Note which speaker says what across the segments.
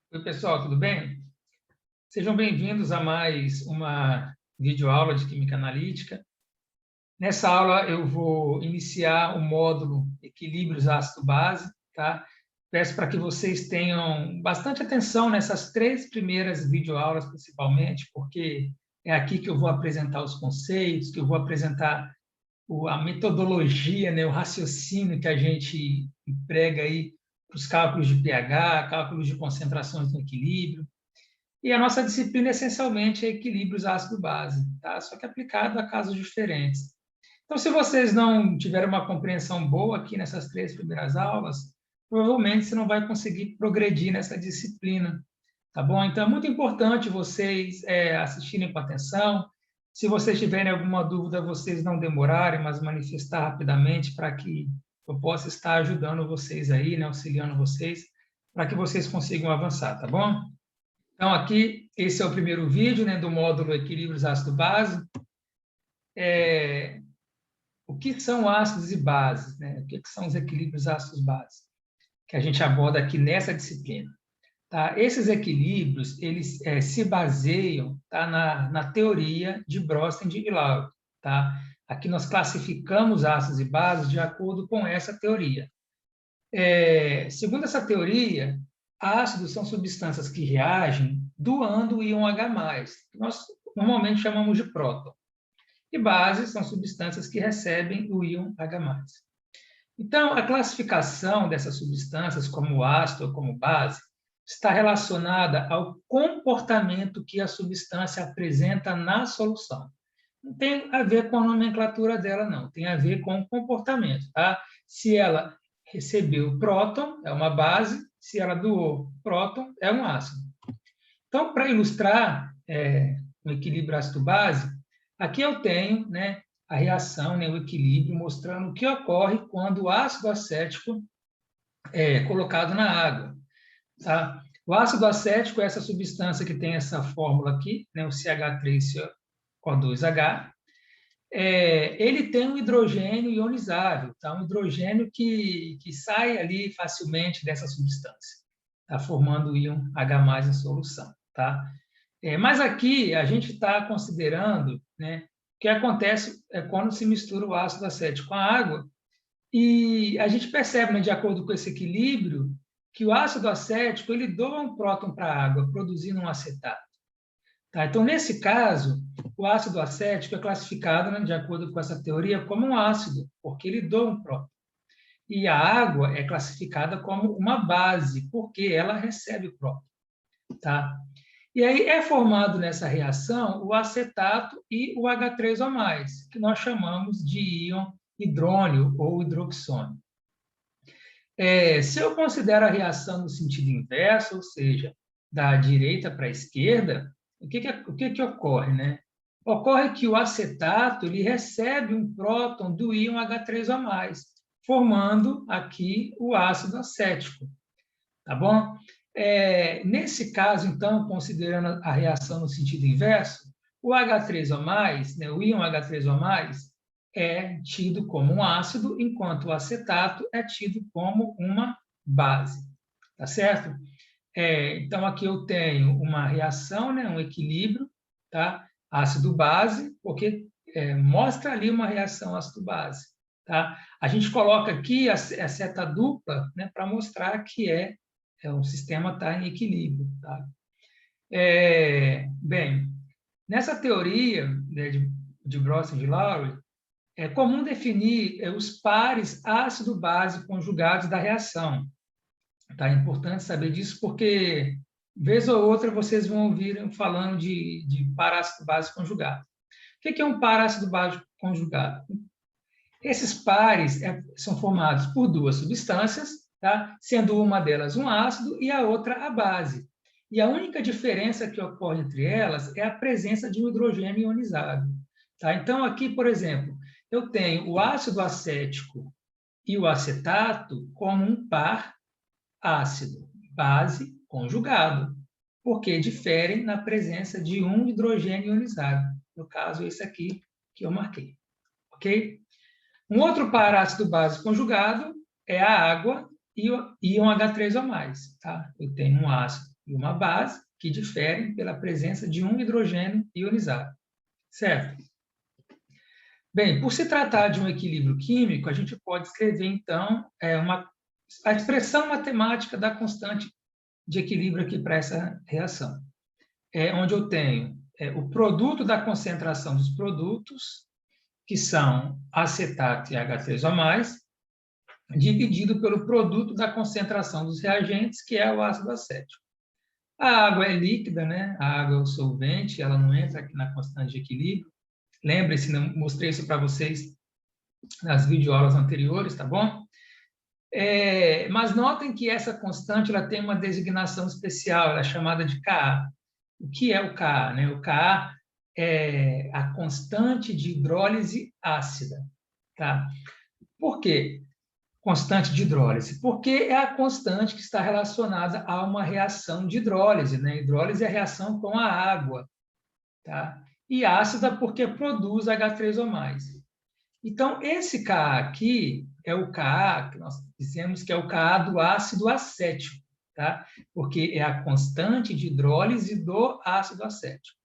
Speaker 1: Oi, pessoal, tudo bem? Sejam bem-vindos a mais uma videoaula de Química Analítica. Nessa aula, eu vou iniciar o módulo Equilíbrios ácido-base, tá? Peço para que vocês tenham bastante atenção nessas três primeiras videoaulas, principalmente, porque é aqui que eu vou apresentar os conceitos, que eu vou apresentar a metodologia, né, o raciocínio que a gente emprega aí para os cálculos de pH, cálculos de concentrações no equilíbrio. E a nossa disciplina, essencialmente, é equilíbrios ácido-base, tá? Só que aplicado a casos diferentes. Então, se vocês não tiverem uma compreensão boa aqui nessas três primeiras aulas, provavelmente você não vai conseguir progredir nessa disciplina, tá bom? Então, é muito importante vocês assistirem com atenção. Se vocês tiverem alguma dúvida, vocês não demorarem, mas manifestar rapidamente para que eu possa estar ajudando vocês aí, né, auxiliando vocês, para que vocês consigam avançar, tá bom? Então, aqui, esse é o primeiro vídeo, né, do módulo Equilíbrios ácido-base. O que são ácidos e bases, né? O que são os equilíbrios ácidos-bases? Que a gente aborda aqui nessa disciplina. Tá? Esses equilíbrios, eles se baseiam, tá, na teoria de Bronsted e Lowry. Tá? Aqui nós classificamos ácidos e bases de acordo com essa teoria. Segundo essa teoria, ácidos são substâncias que reagem doando o íon H+, que nós normalmente chamamos de próton. E bases são substâncias que recebem o íon H+. Então, a classificação dessas substâncias como ácido ou como base está relacionada ao comportamento que a substância apresenta na solução. Não tem a ver com a nomenclatura dela, não. Tem a ver com o comportamento, tá? Se ela recebeu próton, é uma base. Se ela doou próton, é um ácido. Então, para ilustrar o equilíbrio ácido-base, aqui eu tenho, né, a reação, né, o equilíbrio, mostrando o que ocorre quando o ácido acético é colocado na água. Tá? O ácido acético é essa substância que tem essa fórmula aqui, né, o CH3CO2H. Ele tem um hidrogênio ionizável, tá? Um hidrogênio que sai ali facilmente dessa substância, tá? Formando o íon H+ em solução. Tá? Mas aqui a gente está considerando, né, o que acontece quando se mistura o ácido acético com a água, e a gente percebe, né, de acordo com esse equilíbrio, que o ácido acético ele doa um próton para a água, produzindo um acetato. Tá? Então, nesse caso, o ácido acético é classificado, né, de acordo com essa teoria, como um ácido, porque ele doa um próton. E a água é classificada como uma base, porque ela recebe o próton. Tá? E aí é formado nessa reação o acetato e o H3O+, que nós chamamos de íon hidrônio ou hidroxônio. Se eu considero a reação no sentido inverso, ou seja, da direita para a esquerda, o que ocorre, né? Ocorre que o acetato ele recebe um próton do íon H3O+, formando aqui o ácido acético. Tá bom? Nesse caso, então, considerando a reação no sentido inverso, o H3O+, né, o íon H3O+, é tido como um ácido, enquanto o acetato é tido como uma base. Tá certo? Então, aqui eu tenho uma reação, né, um equilíbrio, tá? Ácido-base, porque mostra ali uma reação ácido-base. Tá? A gente coloca aqui a seta dupla, né, para mostrar que o sistema está em equilíbrio. Tá? Bem, nessa teoria, né, de Bronsted e Lowry, é comum definir os pares ácido-base conjugados da reação. Tá? É importante saber disso porque, vez ou outra, vocês vão ouvir falando de par ácido-base conjugado. O que é um par ácido-base conjugado? Esses pares são formados por duas substâncias, tá? Sendo uma delas um ácido e a outra a base. E a única diferença que ocorre entre elas é a presença de um hidrogênio ionizado. Tá? Então, aqui, por exemplo, eu tenho o ácido acético e o acetato como um par ácido-base conjugado, porque diferem na presença de um hidrogênio ionizado. No caso, esse aqui que eu marquei. Ok? Um outro par ácido-base conjugado é a água e o íon H3O+. Tá? Eu tenho um ácido e uma base que diferem pela presença de um hidrogênio ionizado, certo? Bem, por se tratar de um equilíbrio químico, a gente pode escrever, então, a expressão matemática da constante de equilíbrio aqui para essa reação. Onde eu tenho o produto da concentração dos produtos, que são acetato e H3O+, dividido pelo produto da concentração dos reagentes, que é o ácido acético. A água é líquida, né? A água é o solvente, ela não entra aqui na constante de equilíbrio. Lembre-se, mostrei isso para vocês nas videoaulas anteriores, tá bom? Mas notem que essa constante ela tem uma designação especial, ela é chamada de Ka. O que é o Ka, né? O Ka é a constante de hidrólise ácida, tá? Por quê? Constante de hidrólise, porque é a constante que está relacionada a uma reação de hidrólise, né? Hidrólise é a reação com a água, tá? E ácida porque produz H3O+. Então, esse Ka aqui é o Ka, que nós dizemos que é o Ka do ácido acético, tá? Porque é a constante de hidrólise do ácido acético,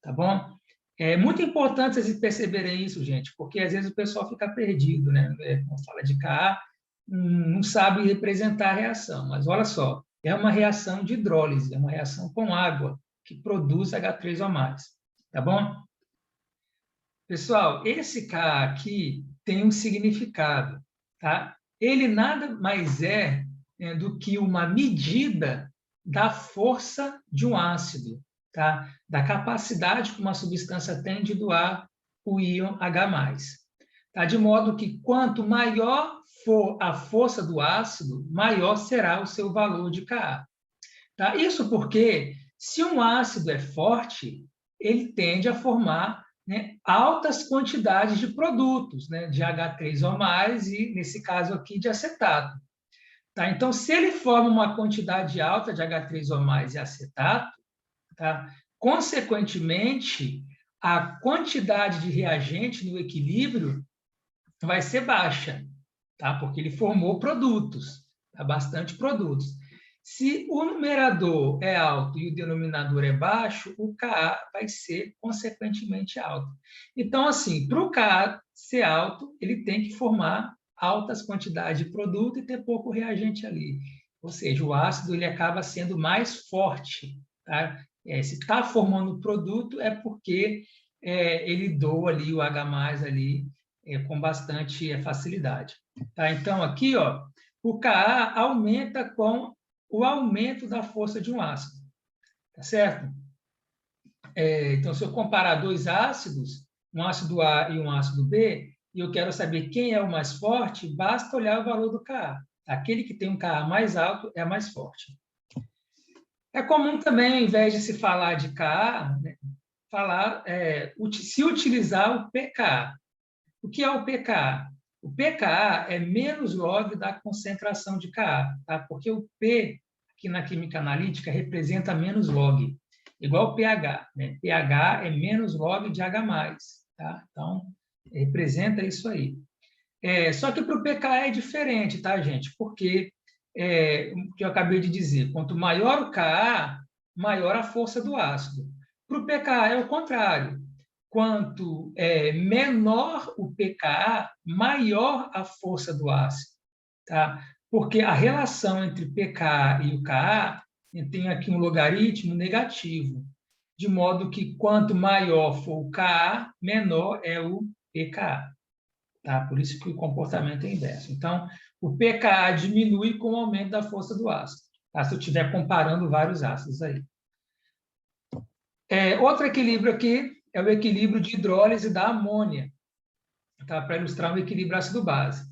Speaker 1: tá bom? É muito importante vocês perceberem isso, gente, porque às vezes o pessoal fica perdido, né? Quando fala de Ka, não sabe representar a reação, mas olha só, é uma reação de hidrólise, é uma reação com água que produz H3O+, tá bom? Pessoal, esse Ka aqui tem um significado, tá? Ele nada mais é, do que uma medida da força de um ácido, tá? Da capacidade que uma substância tem de doar o íon H+. Tá? De modo que quanto maior for a força do ácido, maior será o seu valor de Ka. Tá? Isso porque, se um ácido é forte, ele tende a formar, né, altas quantidades de produtos, né, de H3O+, e, nesse caso aqui, de acetato. Tá? Então, se ele forma uma quantidade alta de H3O+ e acetato, tá? Consequentemente, a quantidade de reagente no equilíbrio vai ser baixa, tá? Porque ele formou produtos, tá? Bastante produtos. Se o numerador é alto e o denominador é baixo, o Ka vai ser consequentemente alto. Então, assim, para o Ka ser alto, ele tem que formar altas quantidades de produto e ter pouco reagente ali. Ou seja, o ácido ele acaba sendo mais forte, tá? Se está formando produto, é porque ele doa ali o H+ ali com bastante facilidade. Tá? Então, aqui, ó, o Ka aumenta com o aumento da força de um ácido. Tá certo? Então, se eu comparar dois ácidos, um ácido A e um ácido B, e eu quero saber quem é o mais forte, basta olhar o valor do Ka. Aquele que tem um Ka mais alto é mais forte. É comum também, ao invés de se falar de Ka, né, se utilizar o pKa. O que é o pKa? O pKa é menos log da concentração de Ka, tá? Porque o P, aqui na química analítica, representa menos log, igual o pH, né? pH é menos log de H+, tá? Então, representa isso aí. Só que para o pKa é diferente, tá, gente? Porque, o que eu acabei de dizer, quanto maior o Ka, maior a força do ácido. Para o pKa é o contrário. Quanto menor o pKa, maior a força do ácido. Tá? Porque a relação entre pKa e o Ka tem aqui um logaritmo negativo, de modo que quanto maior for o Ka, menor é o pKa. Tá? Por isso que o comportamento é inverso. Então, o pKa diminui com o aumento da força do ácido, tá? Se eu estiver comparando vários ácidos aí. Outro equilíbrio aqui é o equilíbrio de hidrólise da amônia, tá? Para ilustrar um equilíbrio ácido-base.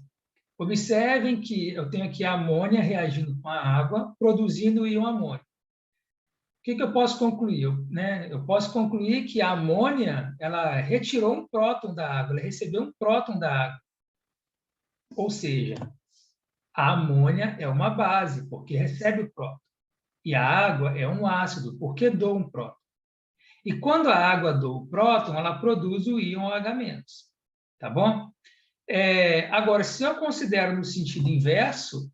Speaker 1: Observem que eu tenho aqui a amônia reagindo com a água, produzindo o íon amônio. O que eu posso concluir? Eu posso concluir que a amônia ela retirou um próton da água, ela recebeu um próton da água. Ou seja, a amônia é uma base, porque recebe o próton. E a água é um ácido, porque doa um próton. E quando a água doa o próton, ela produz o íon H-. Tá bom? Agora, se eu considero no sentido inverso,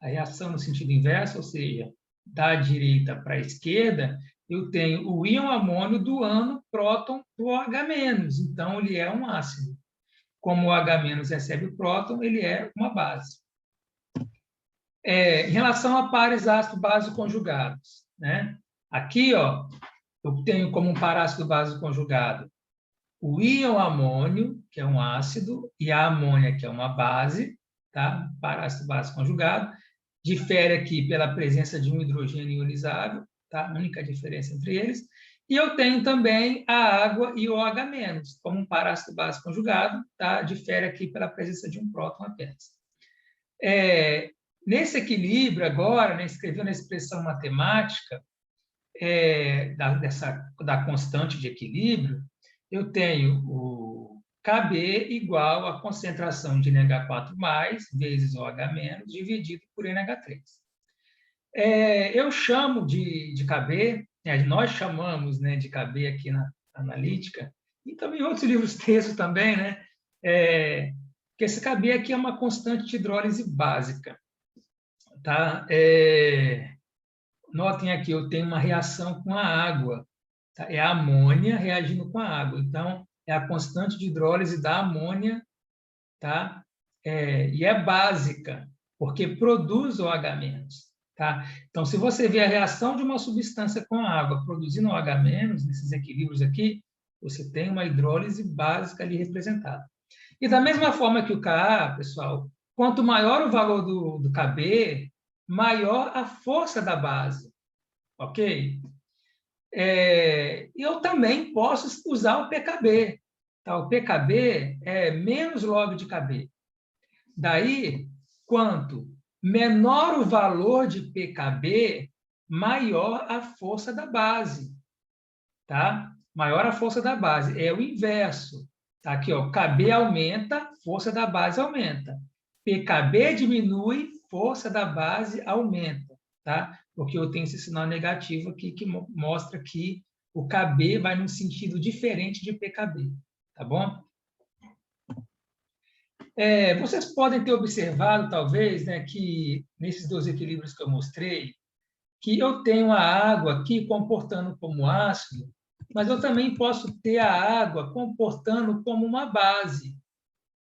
Speaker 1: a reação no sentido inverso, ou seja, da direita para a esquerda, eu tenho o íon amônio doando próton para o OH-. Então, ele é um ácido. Como o H- recebe o próton, ele é uma base. Em relação a pares ácido-base conjugados, né? Aqui, ó, eu tenho como um par ácido-base conjugado o íon amônio, que é um ácido, e a amônia, que é uma base, tá? Par ácido-base conjugado. Difere aqui pela presença de um hidrogênio ionizável, tá? A única diferença entre eles. E eu tenho também a água e o OH-, como um par ácido-base conjugado, tá? Difere aqui pela presença de um próton apenas. Nesse equilíbrio agora, né, escrevendo a expressão matemática da constante de equilíbrio, eu tenho o Kb igual à concentração de NH4+, vezes OH-, dividido por NH3. Eu chamo de Kb, né, nós chamamos, né, de Kb aqui na analítica, e também em outros livros textos também, né, que esse Kb aqui é uma constante de hidrólise básica. Tá? Notem aqui, eu tenho uma reação com a água. Tá? É a amônia reagindo com a água. Então, é a constante de hidrólise da amônia, tá? E é básica, porque produz OH-. Tá? Então, se você vê a reação de uma substância com a água produzindo OH-, nesses equilíbrios aqui, você tem uma hidrólise básica ali representada. E da mesma forma que o Ka, pessoal, quanto maior o valor do Kb, maior a força da base, ok? Eu também posso usar o pKb. Tá? O pKb é menos log de Kb. Daí, quanto menor o valor de pKb, maior a força da base. Tá? Maior a força da base. É o inverso. Tá? Aqui, ó, Kb aumenta, força da base aumenta. pKb diminui, força da base aumenta. Tá? Porque eu tenho esse sinal negativo aqui que mostra que o Kb vai num sentido diferente de pKb. Tá bom? Vocês podem ter observado, talvez, né, que nesses dois equilíbrios que eu mostrei, que eu tenho a água aqui comportando como ácido, mas eu também posso ter a água comportando como uma base.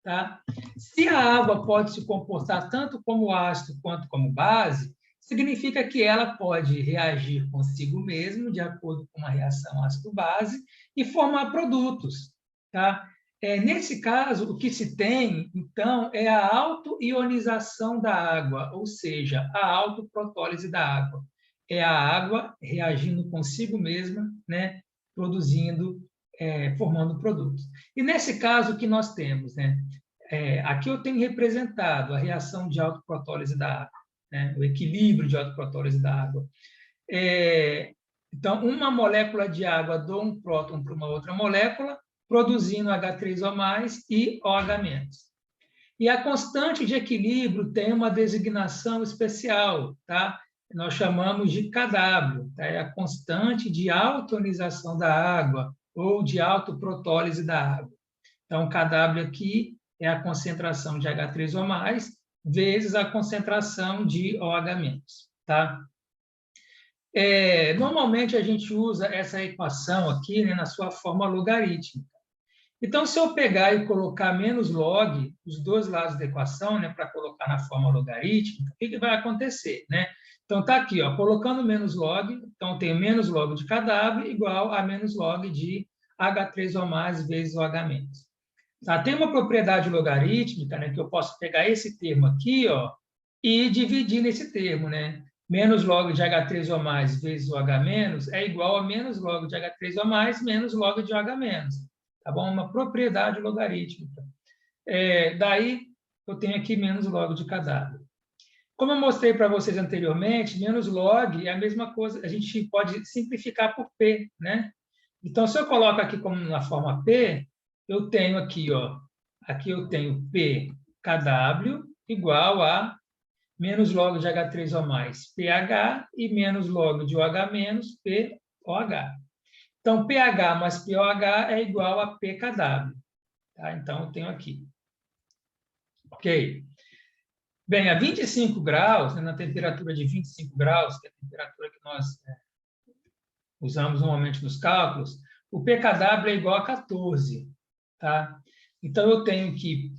Speaker 1: Tá? Se a água pode se comportar tanto como ácido quanto como base, significa que ela pode reagir consigo mesmo, de acordo com uma reação ácido-base, e formar produtos. Tá? Nesse caso, o que se tem, então, é a autoionização da água, ou seja, a autoprotólise da água. É a água reagindo consigo mesma, né, produzindo, formando produtos. E nesse caso, o que nós temos? Né? Aqui eu tenho representado a reação de autoprotólise da água, né? O equilíbrio de autoprotólise da água. Então, uma molécula de água doa um próton para uma outra molécula, produzindo H3O+, e OH-. E a constante de equilíbrio tem uma designação especial, tá? Nós chamamos de Kw, tá? É a constante de autoionização da água, ou de autoprotólise da água. Então, Kw aqui é a concentração de H3O+, vezes a concentração de OH-. Tá? Normalmente, a gente usa essa equação aqui, né, na sua forma logarítmica. Então, se eu pegar e colocar menos log, os dois lados da equação, né, para colocar na forma logarítmica, o que vai acontecer? Né? Então, está aqui, ó, colocando menos log, então tem menos log de Kw igual a menos log de H3O+, vezes OH-. Tá? Tem uma propriedade logarítmica, né, que eu posso pegar esse termo aqui, ó, e dividir nesse termo. Né? Menos log de H3O+, vezes OH- é igual a menos log de H3O+, menos log de OH-. Tá bom? Uma propriedade logarítmica. Daí, eu tenho aqui menos log de Kw. Como eu mostrei para vocês anteriormente, menos log é a mesma coisa, a gente pode simplificar por P. Né? Então, se eu coloco aqui como na forma P, eu tenho aqui, ó, aqui eu tenho PKW igual a menos log de H3O+, pH, e menos log de OH- POH. Então, pH mais POH é igual a PKW. Tá? Então, eu tenho aqui. Ok? Bem, a 25 graus, né, na temperatura de 25 graus, que é a temperatura que nós usamos normalmente nos cálculos, o pKw é igual a 14. Tá? Então, eu tenho que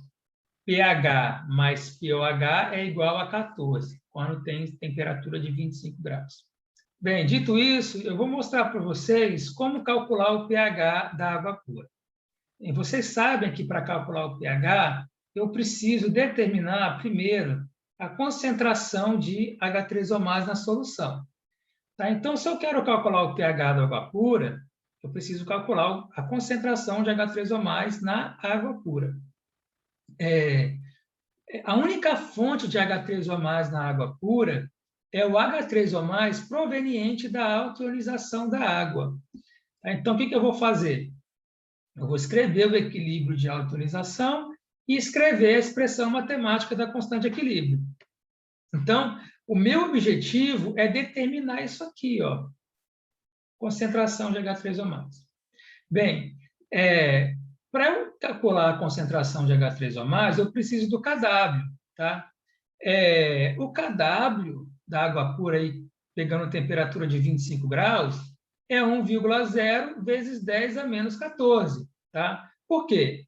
Speaker 1: pH mais pOH é igual a 14, quando tem temperatura de 25 graus. Bem, dito isso, eu vou mostrar para vocês como calcular o pH da água pura. E vocês sabem que para calcular o pH, eu preciso determinar primeiro a concentração de H3O+ na solução. Tá? Então, se eu quero calcular o pH da água pura, eu preciso calcular a concentração de H3O+ na água pura. A única fonte de H3O+ na água pura é o H3O+ proveniente da altionização da água. Então, o que eu vou fazer? Eu vou escrever o equilíbrio de altionização e escrever a expressão matemática da constante de equilíbrio. Então, o meu objetivo é determinar isso aqui, ó, concentração de H3O+. Bem, para eu calcular a concentração de H3O+, eu preciso do Kw, tá? O Kw da água pura, aí, pegando temperatura de 25 graus, é 1,0 vezes 10 a menos 14. Tá? Por quê?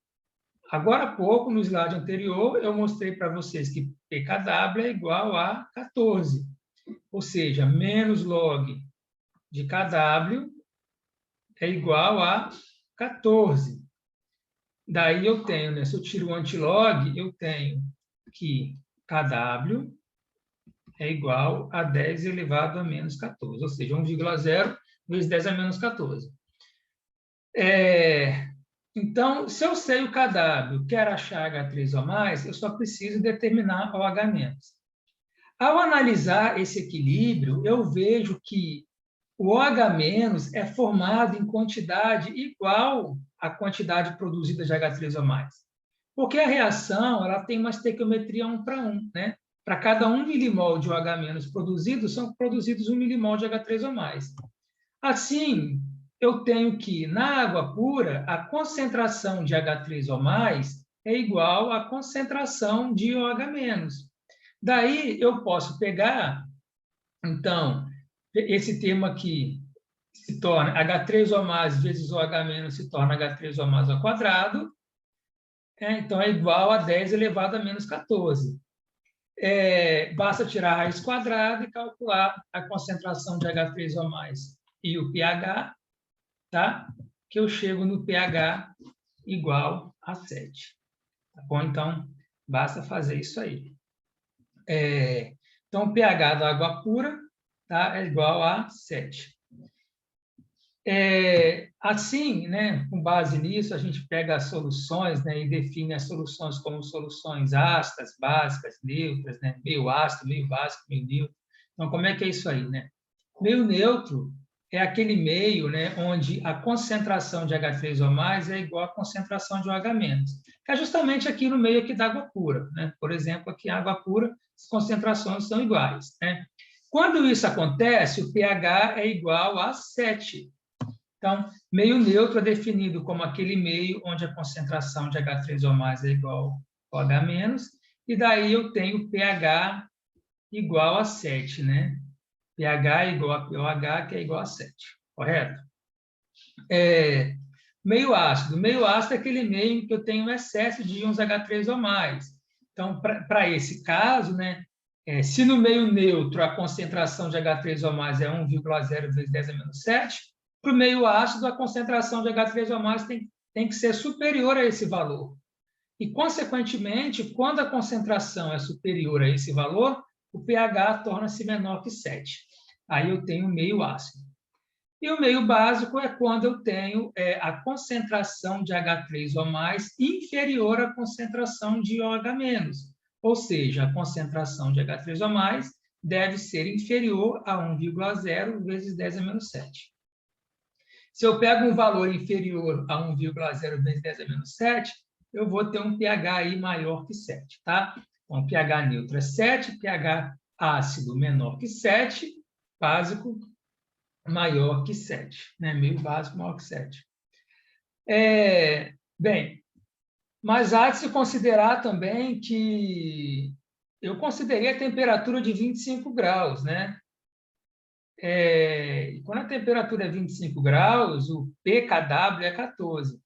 Speaker 1: Agora há pouco, no slide anterior, eu mostrei para vocês que pKw é igual a 14. Ou seja, menos log de Kw é igual a 14. Daí eu tenho, né, se eu tiro o antilog, eu tenho que Kw é igual a 10 elevado a menos 14, ou seja, 1,0 vezes 10 a menos 14. Então, se eu sei o Kw, quero achar H3O+, eu só preciso determinar o H-. Ao analisar esse equilíbrio, eu vejo que o OH- é formado em quantidade igual à quantidade produzida de H3O+. Porque a reação ela tem uma estequiometria 1 para 1, né? Para cada 1 milimol de OH- produzido, são produzidos 1 milimol de H3O+. Assim, eu tenho que, na água pura, a concentração de H3O+ é igual à concentração de OH-. Daí, eu posso pegar, então, esse termo aqui se torna H3O+ vezes OH- se torna H3O+ ao quadrado, então é igual a 10 elevado a menos 14. Basta tirar a raiz quadrada e calcular a concentração de H3O+ e o pH, tá? Que eu chego no pH igual a 7. Tá bom? Então, basta fazer isso aí. Então, o pH da água pura, tá, é igual a 7. Assim, né, com base nisso, a gente pega as soluções, né, e define as soluções como soluções ácidas, básicas, neutras, né, meio ácido, meio básico, meio neutro. Então, como é que é isso aí, né? Meio neutro é aquele meio, né, onde a concentração de H3O+ é igual à concentração de OH-, que é justamente aqui no meio aqui da água pura, né? Por exemplo, aqui a água pura, as concentrações são iguais, né? Quando isso acontece, o pH é igual a 7. Então, meio neutro é definido como aquele meio onde a concentração de H3O+ é igual ao OH-, e daí eu tenho pH igual a 7, né? pH igual a pOH, que é igual a 7, correto? Meio ácido. Meio ácido é aquele meio em que eu tenho excesso de íons H3O+. Então, para esse caso, né, se no meio neutro a concentração de H3O+ é 1,0 vezes 10 a menos 7, para o meio ácido a concentração de H3O+ tem que ser superior a esse valor. E, consequentemente, quando a concentração é superior a esse valor, o pH torna-se menor que 7. Aí eu tenho meio ácido. E o meio básico é quando eu tenho a concentração de H3O+ inferior à concentração de OH-. Ou seja, a concentração de H3O+ deve ser inferior a 1,0 vezes 10 a menos 7. Se eu pego um valor inferior a 1,0 vezes 10 a menos 7, eu vou ter um pH aí maior que 7, tá? Então, pH neutro é 7, pH ácido menor que 7, básico maior que 7, né? Meio básico maior que 7. Bem, mas há de se considerar também que eu considerei a temperatura de 25 graus, né? E quando a temperatura é 25 graus, o pKw é 14.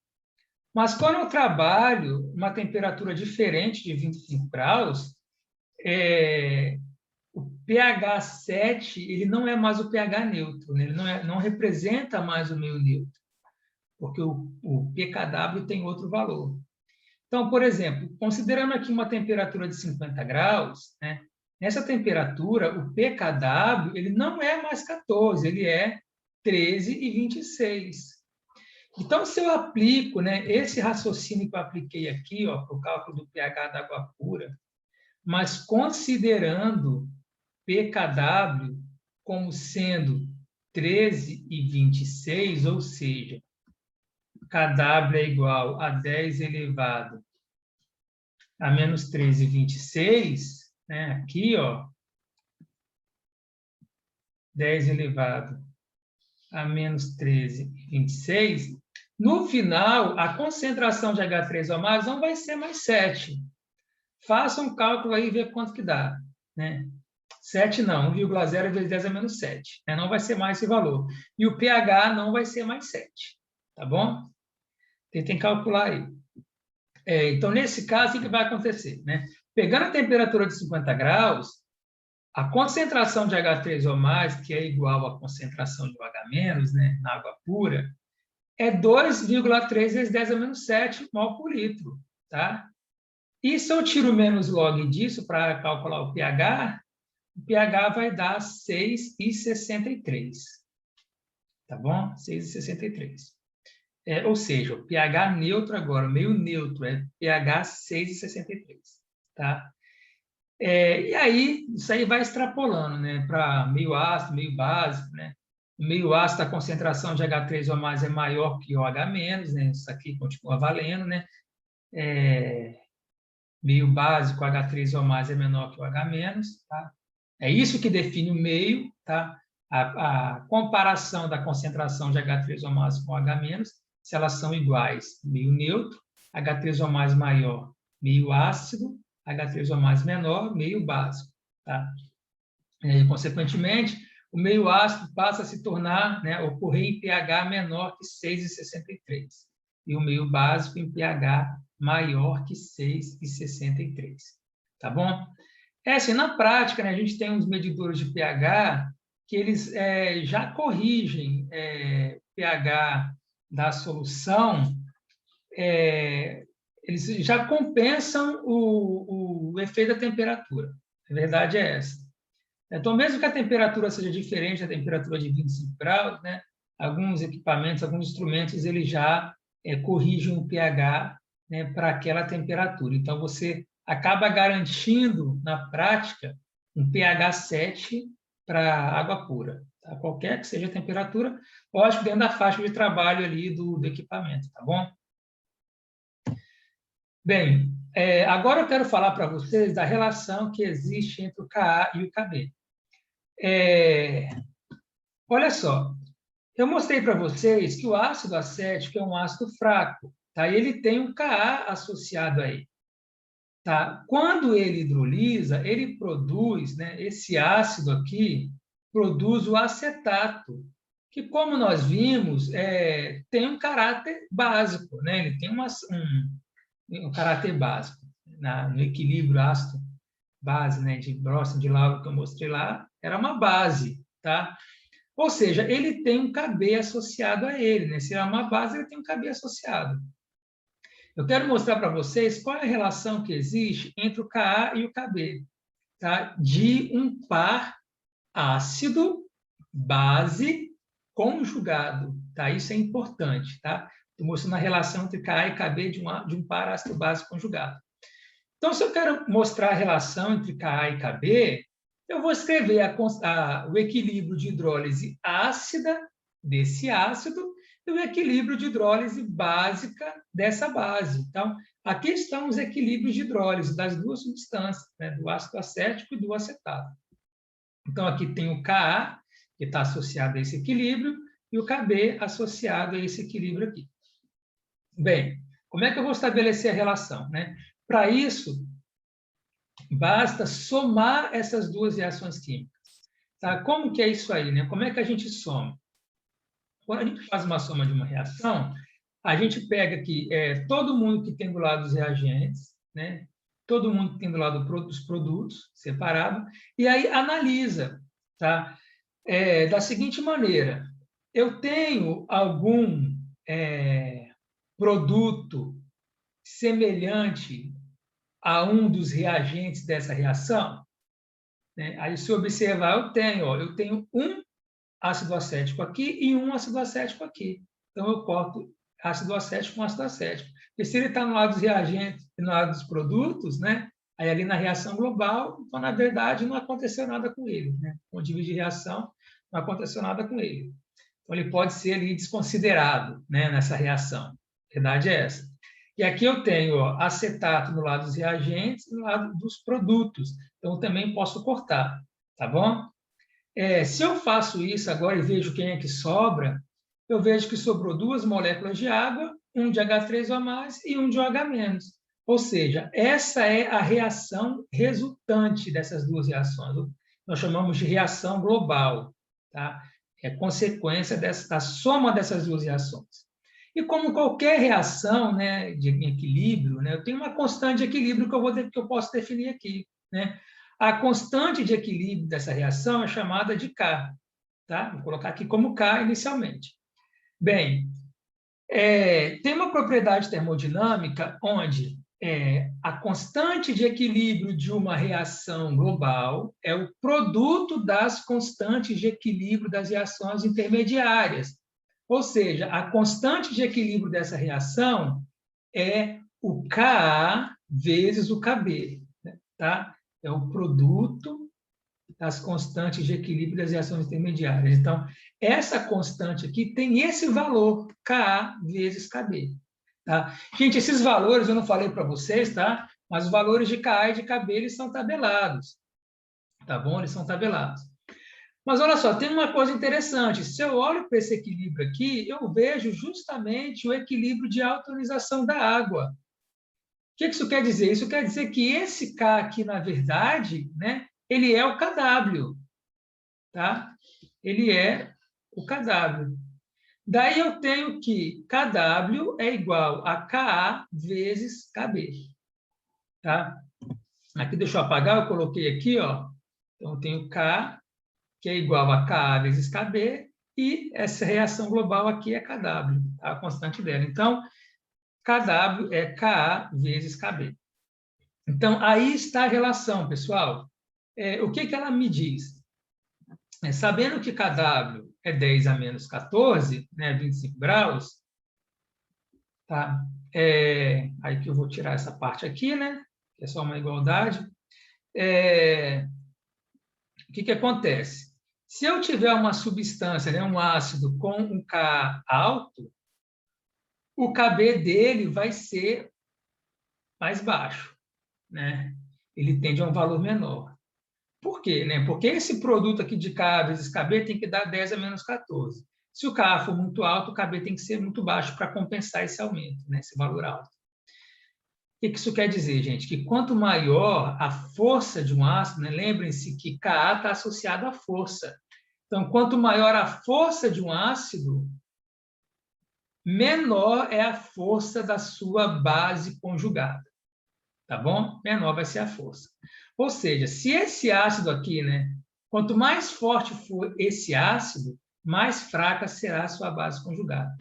Speaker 1: Mas quando eu trabalho uma temperatura diferente de 25 graus, o pH 7 ele não é mais o pH neutro, né? Ele não representa mais o meio neutro, porque o pKw tem outro valor. Então, por exemplo, considerando aqui uma temperatura de 50 graus, né? Nessa temperatura, o pKw ele não é mais 14, ele é 13,26. Então, se eu aplico, né, esse raciocínio que eu apliquei aqui para o cálculo do pH da água pura, mas considerando pKw como sendo 13,26, ou seja, kW é igual a 10 elevado a menos 13,26, né? Aqui, ó, 10 elevado a menos 13,26, no final, a concentração de H3O+, não vai ser mais 7. Faça um cálculo aí e vê quanto que dá, né? 7 não, 1,0 vezes 10 é menos 7. Né? Não vai ser mais esse valor. E o pH não vai ser mais 7. Tá bom? Tentem calcular aí. Então, nesse caso, o que vai acontecer? Né? Pegando a temperatura de 50 graus, a concentração de H3O+, que é igual à concentração de OH-, né, na água pura, é 2,3 vezes 10 a menos 7 mol por litro. Tá? E se eu tiro menos log disso para calcular o pH vai dar 6,63. Tá bom? 6,63. Ou seja, o pH neutro agora, o meio neutro, é pH 6,63. Tá? E aí, isso aí vai extrapolando, né, para meio ácido, meio básico, né? O meio ácido, a concentração de H3O+ é maior que OH-, né? Isso aqui continua valendo, né? Meio básico, H3O+ é menor que OH-, tá? É isso que define o meio, tá? A comparação da concentração de H3O+ com OH-, se elas são iguais, meio neutro, H3O+ maior, meio ácido, H3O+ menor, meio básico. Tá? E, consequentemente, o meio ácido passa a se tornar, né, ocorrer em pH menor que 6,63 e o meio básico em pH maior que 6,63. Tá bom? Assim, na prática, né, a gente tem uns medidores de pH que eles já corrigem pH da solução, eles já compensam o efeito da temperatura. A verdade é essa. Então, mesmo que a temperatura seja diferente da temperatura de 25 graus, né, alguns equipamentos, alguns instrumentos, eles já corrigem o pH, né, para aquela temperatura. Então, você acaba garantindo, na prática, um pH 7 para água pura. Tá? Qualquer que seja a temperatura, lógico, dentro da faixa de trabalho ali do equipamento, tá bom? Bem, agora eu quero falar para vocês da relação que existe entre o Ka e o Kb. Olha só, eu mostrei para vocês que o ácido acético é um ácido fraco, tá? Ele tem um Ka associado a ele. Tá? Quando ele hidrolisa, ele produz, né, esse ácido aqui, produz o acetato, que, como nós vimos, tem um caráter básico, né? Ele tem um caráter básico. No equilíbrio ácido-base, né, de Bronsted de Lowry que eu mostrei lá, era uma base, tá? Ou seja, ele tem um Kb associado a ele, né? Se é uma base, ele tem um Kb associado. Eu quero mostrar para vocês qual é a relação que existe entre o Ka e o Kb, tá? De um par ácido-base conjugado, tá? Isso é importante, tá? Estou mostrando a relação entre Ka e Kb de um par ácido-base conjugado. Então, se eu quero mostrar a relação entre Ka e Kb, eu vou escrever o equilíbrio de hidrólise ácida desse ácido e o equilíbrio de hidrólise básica dessa base. Então, aqui estão os equilíbrios de hidrólise das duas substâncias, né, do ácido acético e do acetato. Então, aqui tem o Ka, que está associado a esse equilíbrio, e o Kb associado a esse equilíbrio aqui. Bem, como é que eu vou estabelecer a relação, né? Para isso, Basta somar essas duas reações químicas. Tá? Como que é isso aí, né? Como é que a gente soma? Quando a gente faz uma soma de uma reação, a gente pega aqui todo mundo que tem do lado dos reagentes, né? Todo mundo que tem do lado dos produtos, separado, e aí analisa, tá? Da seguinte maneira, eu tenho algum produto semelhante a um dos reagentes dessa reação, né? Aí, se observar, eu tenho um ácido acético aqui e um ácido acético aqui. Então, eu corto ácido acético com ácido acético. Porque se ele está no lado dos reagentes e no lado dos produtos, né? Aí ali na reação global, então, na verdade, não aconteceu nada com ele, né? Quando divide reação, não aconteceu nada com ele. Então, ele pode ser ali desconsiderado, né, nessa reação. A verdade é essa. E aqui eu tenho acetato no lado dos reagentes e no lado dos produtos. Então, eu também posso cortar, tá bom? Se eu faço isso agora e vejo quem é que sobra, eu vejo que sobrou 2 moléculas de água, um de H3O+, e um de OH-. Ou seja, essa é a reação resultante dessas duas reações. Nós chamamos de reação global. Tá? É consequência da soma dessas duas reações. E como qualquer reação, né, de equilíbrio, né, eu tenho uma constante de equilíbrio que eu posso definir aqui, né? A constante de equilíbrio dessa reação é chamada de K. Tá? Vou colocar aqui como K inicialmente. Bem, tem uma propriedade termodinâmica onde a constante de equilíbrio de uma reação global é o produto das constantes de equilíbrio das reações intermediárias. Ou seja, a constante de equilíbrio dessa reação é o Ka vezes o Kb. Tá? É o produto das constantes de equilíbrio das reações intermediárias. Então, essa constante aqui tem esse valor, Ka vezes Kb. Tá? Gente, esses valores eu não falei para vocês, tá? Mas os valores de Ka e de Kb, eles são tabelados. Tá bom? Eles são tabelados. Mas olha só, tem uma coisa interessante. Se eu olho para esse equilíbrio aqui, eu vejo justamente o equilíbrio de autonização da água. O que isso quer dizer? Isso quer dizer que esse K aqui, na verdade, né, ele é o KW, tá? Ele é o KW. Daí eu tenho que KW é igual a KA vezes KB, tá? Aqui, deixa eu apagar, eu coloquei aqui, ó. Então, eu tenho K, que é igual a KA vezes KB, e essa reação global aqui é KW, tá? A constante dela. Então, KW é KA vezes KB. Então, aí está a relação, pessoal. O que ela me diz? Sabendo que KW é 10 a menos 14, né, 25 graus, tá? Aí que eu vou tirar essa parte aqui, né? Que é só uma igualdade. O que acontece? Se eu tiver uma substância, né, um ácido com um K alto, o Kb dele vai ser mais baixo, né? Ele tende a um valor menor. Por quê? Né? Porque esse produto aqui de K vezes Kb tem que dar 10 a menos 14. Se o K for muito alto, o Kb tem que ser muito baixo para compensar esse aumento, né? Esse valor alto. O que isso quer dizer, gente? Que quanto maior a força de um ácido, né? Lembrem-se que Ka está associado à força. Então, quanto maior a força de um ácido, menor é a força da sua base conjugada. Tá bom? Menor vai ser a força. Ou seja, se esse ácido aqui, né? Quanto mais forte for esse ácido, mais fraca será a sua base conjugada.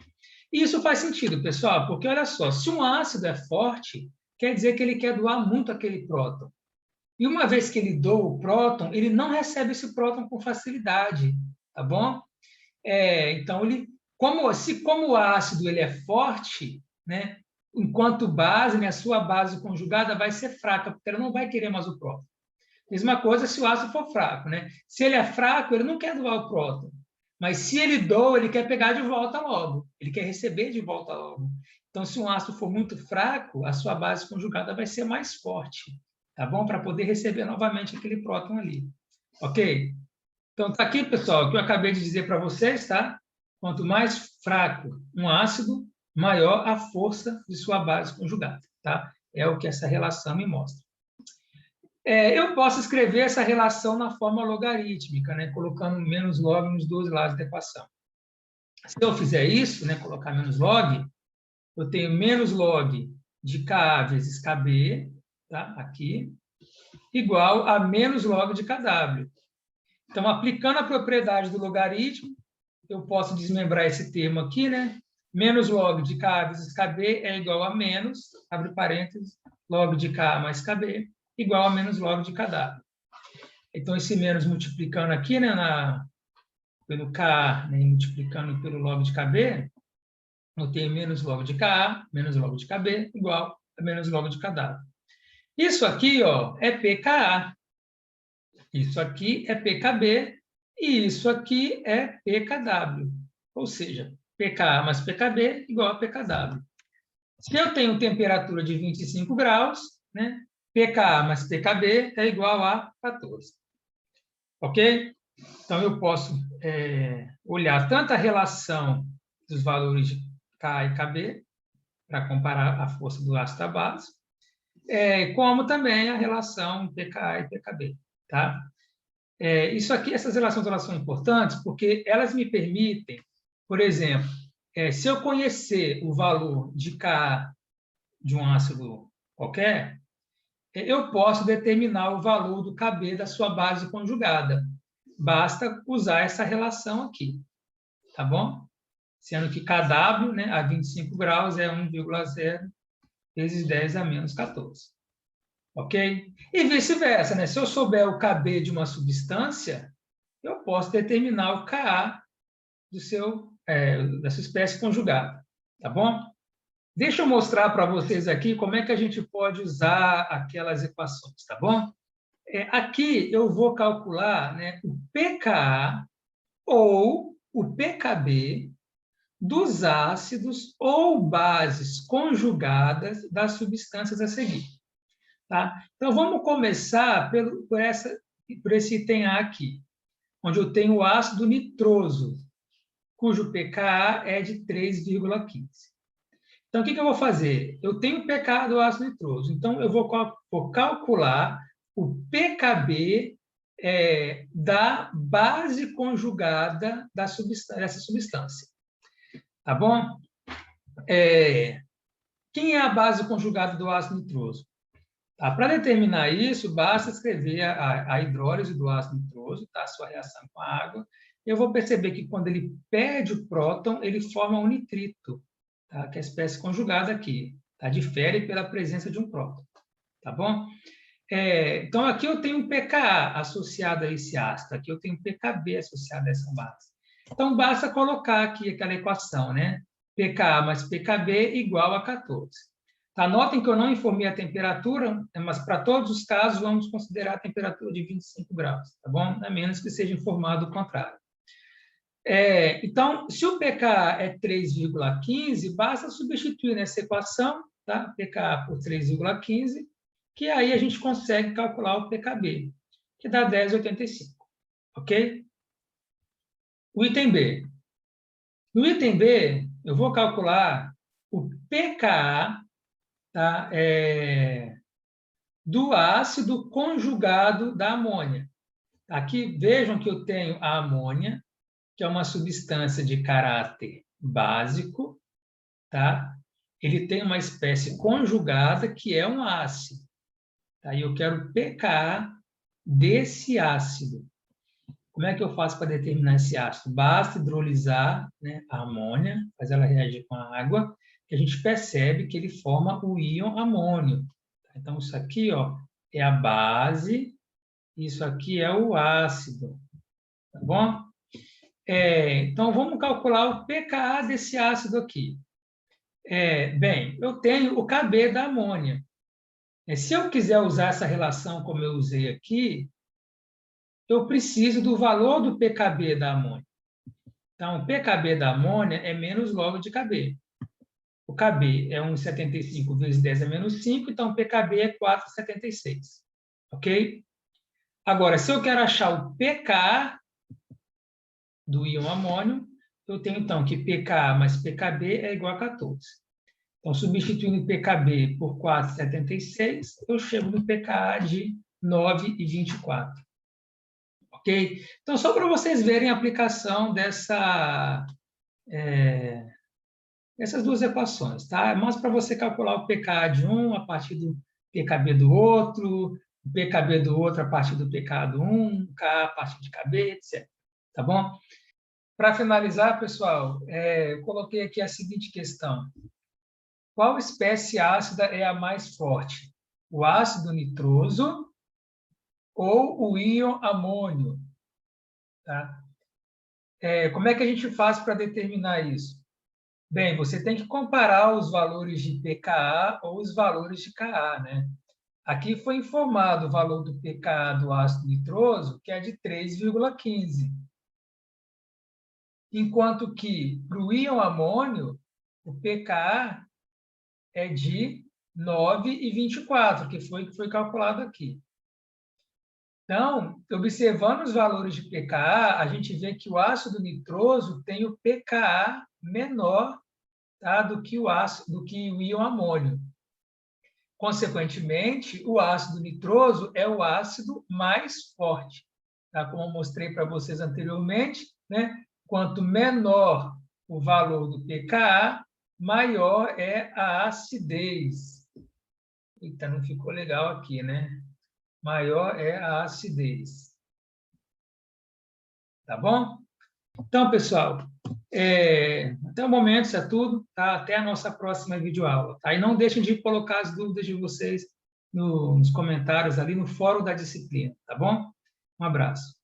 Speaker 1: E isso faz sentido, pessoal, porque olha só, se um ácido é forte, quer dizer que ele quer doar muito aquele próton. E uma vez que ele doa o próton, ele não recebe esse próton com facilidade, tá bom? Então, como o ácido ele é forte, né? Enquanto base, né, a sua base conjugada vai ser fraca, porque ela não vai querer mais o próton. Mesma coisa se o ácido for fraco, né? Se ele é fraco, ele não quer doar o próton. Mas se ele doa, ele quer pegar de volta logo. Ele quer receber de volta logo. Então, se um ácido for muito fraco, a sua base conjugada vai ser mais forte, tá bom? Para poder receber novamente aquele próton ali. Ok? Então, tá aqui, pessoal, o que eu acabei de dizer para vocês, tá? Quanto mais fraco um ácido, maior a força de sua base conjugada, tá? É o que essa relação me mostra. Eu posso escrever essa relação na forma logarítmica, né, colocando menos log nos dois lados da equação. Se eu fizer isso, né, colocar menos log, eu tenho menos log de Ka vezes Kb, tá? Aqui, igual a menos log de Kw. Então, aplicando a propriedade do logaritmo, eu posso desmembrar esse termo aqui, né? Menos log de K vezes Kb é igual a menos, abre parênteses, log de K mais Kb, igual a menos log de Kw. Então, esse menos multiplicando aqui, né, pelo K, né, multiplicando pelo log de Kb, eu tenho menos log de Ka, menos log de Kb, igual a menos log de Kw. Isso aqui, ó, é pKa. Isso aqui é pKb e isso aqui é pKw. Ou seja, pKa mais pKb igual a pKw. Se eu tenho temperatura de 25 graus, né, pKa mais pKb é igual a 14. Ok? Então, eu posso olhar tanto a relação dos valores de K e Kb, para comparar a força do ácido à base, como também a relação pKa e pKb. Tá? Isso aqui, essas relações elas são importantes porque elas me permitem, por exemplo, se eu conhecer o valor de Ka de um ácido qualquer, eu posso determinar o valor do Kb da sua base conjugada. Basta usar essa relação aqui, tá bom? Sendo que Kw, né, a 25 graus é 1,0 vezes 10 a menos 14. Ok? E vice-versa, né? Se eu souber o Kb de uma substância, eu posso determinar o Ka da sua espécie conjugada, tá bom? Deixa eu mostrar para vocês aqui como é que a gente pode usar aquelas equações, tá bom? Aqui eu vou calcular, né, o pKa ou o pKb dos ácidos ou bases conjugadas das substâncias a seguir. Tá? Então, vamos começar por esse item A aqui, onde eu tenho o ácido nitroso, cujo pKa é de 3,15. Então, o que eu vou fazer? Eu tenho o pKa do ácido nitroso, então eu vou calcular o pKb da base conjugada dessa substância. Tá bom? Quem é a base conjugada do ácido nitroso? Tá? Para determinar isso, basta escrever a hidrólise do ácido nitroso, tá? A sua reação com a água. Eu vou perceber que quando ele perde o próton, ele forma um nitrito, tá? Que é a espécie conjugada aqui. Tá? Difere pela presença de um próton. Tá bom? Então, aqui eu tenho um pKa associado a esse ácido. Aqui eu tenho um pKb associado a essa base. Então, basta colocar aqui aquela equação, né? pKa mais pKb igual a 14. Tá? Notem que eu não informei a temperatura, mas para todos os casos vamos considerar a temperatura de 25 graus, tá bom? A menos que seja informado o contrário. Então, se o pKa é 3,15, basta substituir nessa equação, tá? pKa por 3,15, que aí a gente consegue calcular o pKb, que dá 10,85, ok? O item B. No item B, eu vou calcular o pKa, tá? Do ácido conjugado da amônia. Aqui, vejam que eu tenho a amônia, que é uma substância de caráter básico, tá? Ele tem uma espécie conjugada, que é um ácido. Tá? E eu quero o pKa desse ácido. Como é que eu faço para determinar esse ácido? Basta hidrolisar, né, a amônia, faz ela reagir com a água, que a gente percebe que ele forma o íon amônio. Então, isso aqui, ó, é a base, isso aqui é o ácido. Tá bom? Então, vamos calcular o pKa desse ácido aqui. Bem, eu tenho o Kb da amônia. Se eu quiser usar essa relação como eu usei aqui, eu preciso do valor do pKb da amônia. Então, o pKb da amônia é menos log de Kb. O Kb é 1,75 vezes 10 a menos 5, então o pKb é 4,76. Ok? Agora, se eu quero achar o pKa do íon amônio, eu tenho, então, que pKa mais pKb é igual a 14. Então, substituindo o pKb por 4,76, eu chego no pKa de 9 e 24. Ok? Então, só para vocês verem a aplicação dessas duas equações, tá? É mais para você calcular o pKa de um a partir do pKb do outro, o pKb do outro a partir do pKa do um, Ka a partir de Kb, etc. Tá bom? Para finalizar, pessoal, eu coloquei aqui a seguinte questão. Qual espécie ácida é a mais forte? O ácido nitroso ou o íon amônio? Tá? Como é que a gente faz para determinar isso? Bem, você tem que comparar os valores de pKa ou os valores de Ka, né? Aqui foi informado o valor do pKa do ácido nitroso, que é de 3,15. Enquanto que, para o íon amônio, o pKa é de 9,24, que foi calculado aqui. Então, observando os valores de pKa, a gente vê que o ácido nitroso tem o pKa menor, tá, do que o íon amônio. Consequentemente, o ácido nitroso é o ácido mais forte. Tá? Como eu mostrei para vocês anteriormente, né? Quanto menor o valor do pKa, maior é a acidez. Eita, não ficou legal aqui, né? Maior é a acidez. Tá bom? Então, pessoal, até o momento isso é tudo, tá? Até a nossa próxima videoaula, tá? E não deixem de colocar as dúvidas de vocês nos comentários ali no fórum da disciplina, tá bom? Um abraço.